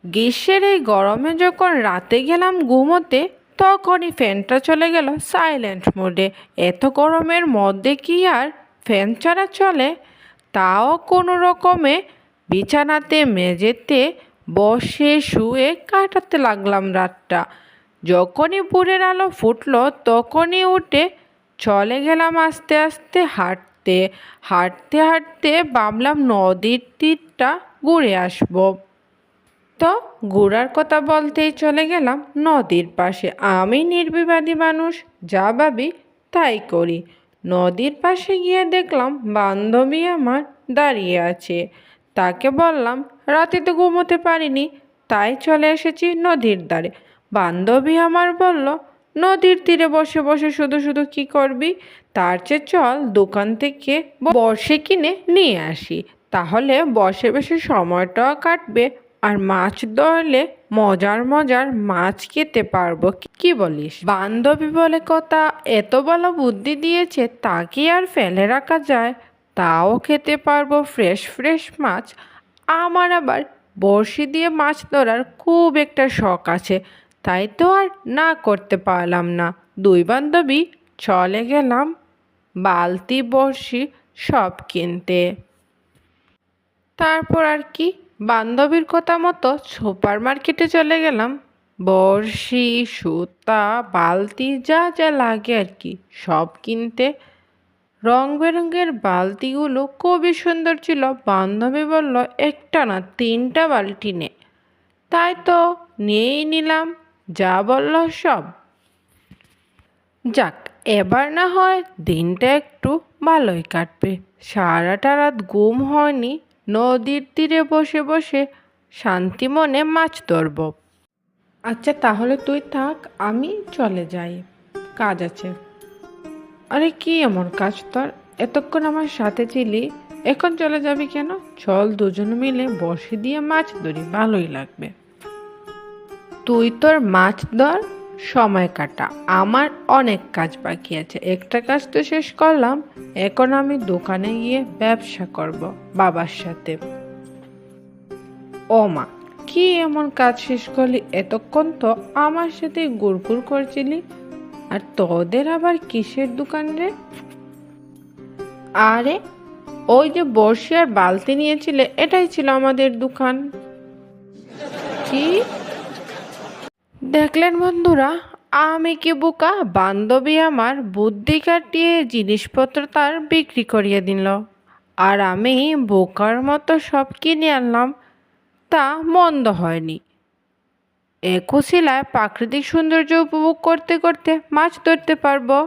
গ্রীষ্মের এই গরমে যখন রাতে গেলাম ঘুমোতে, তখনই ফ্যানটা চলে গেল সাইলেন্ট মোডে। এত গরমের মধ্যে কি আর ফ্যান ছাড়া চলে? তাও কোনো রকমে বিছানাতে মেঝেতে বসে শুয়ে কাটাতে লাগলাম রাতটা। যখনই ভোরের আলো ফুটলো তখনই উঠে চলে গেলাম আস্তে আস্তে হাঁটতে। হাঁটতে হাঁটতে ভাবলাম নদীর তীরটা ঘুরে আসবো। তো ঘোরার কথা বলতেই চলে গেলাম নদীর পাশে। আমি নির্বিবাদী মানুষ, যা ভাবি তাই করি। নদীর পাশে গিয়ে দেখলাম বান্ধবী আমার দাঁড়িয়ে আছে। তাকে বললাম রাতে তো ঘুমোতে পারিনি, তাই চলে এসেছি নদীর ধারে। বান্ধবী আমার বলল, নদীর তীরে বসে বসে শুধু শুধু কি করবি? তার চেয়ে চল দোকান থেকে বড়শি কিনে নিয়ে আসি, তাহলে বসে বসে সময়টাও কাটবে আর মাছ ধরলে মজার মজার মাছ খেতে পারবো। কি বলিস? বান্ধবী বলে কথা, এত ভালো বুদ্ধি দিয়েছে তা কি আর ফেলে রাখা যায়? তাও খেতে পারবো ফ্রেশ ফ্রেশ মাছ। আমার আবার বড়শি দিয়ে মাছ ধরার খুব একটা শখ আছে, তাই তো আর না করতে পারলাম না। দুই বান্ধবী চলে গেলাম বালতি বড়শি সব কিনতে। তারপর আর কি, বান্ধবীর কথা মতো সুপার মার্কেটে চলে গেলাম। বড়শি, সুতা, বালতি যা যা লাগে আর কি সব কিনতে। রং বেরঙের বালতিগুলো খুবই সুন্দর ছিল। বান্ধবী বলল একটা না তিনটা বালতি নে। তাই তো নিয়েই নিলাম, যা বলল সব। যাক, এবার না হয় দিনটা একটু ভালোই কাটবে। সারাটা রাত ঘুম হয়নি, নদীর তীরে বসে বসে শান্তি মনে মাছ ধরব। আচ্ছা তাহলে তুই থাক, আমি চলে যাই, কাজ আছে। আরে কি এমন কাজ তোর? এতক্ষণ আমার সাথে ছিলি, এখন চলে যাবি কেন? চল দুজন মিলে বড়শি দিয়ে মাছ ধরি, ভালোই লাগবে। তুই তোর মাছ ধর, সময় কাটা। আমার অনেক কাজ বাকি আছে। একটা কাজ তো শেষ করলাম, এখন আমি দোকানে গিয়ে ব্যবসা করব বাবার সাথে। ও মা, কি এমন কাজ শেষ করলি? এতক্ষণ তো আমার সাথে গুড়গুড় করছিলি। আর তোদের আবার কিসের দোকান রে? আরে ওই যে বড়শি আর বালতি নিয়েছিলে, এটাই ছিল আমাদের দোকান। কি দেখলেন বন্ধুরা, আমি কি বোকা? বান্ধবী আমার বুদ্ধি কাটিয়ে জিনিসপত্র তার বিক্রি করিয়ে দিল, আর আমি বোকার মতো সব কিনে আনলাম। তা মন্দ হয়নি। একই শিলায় প্রাকৃতিক সৌন্দর্য উপভোগ করতে করতে মাছ ধরতে পারবো।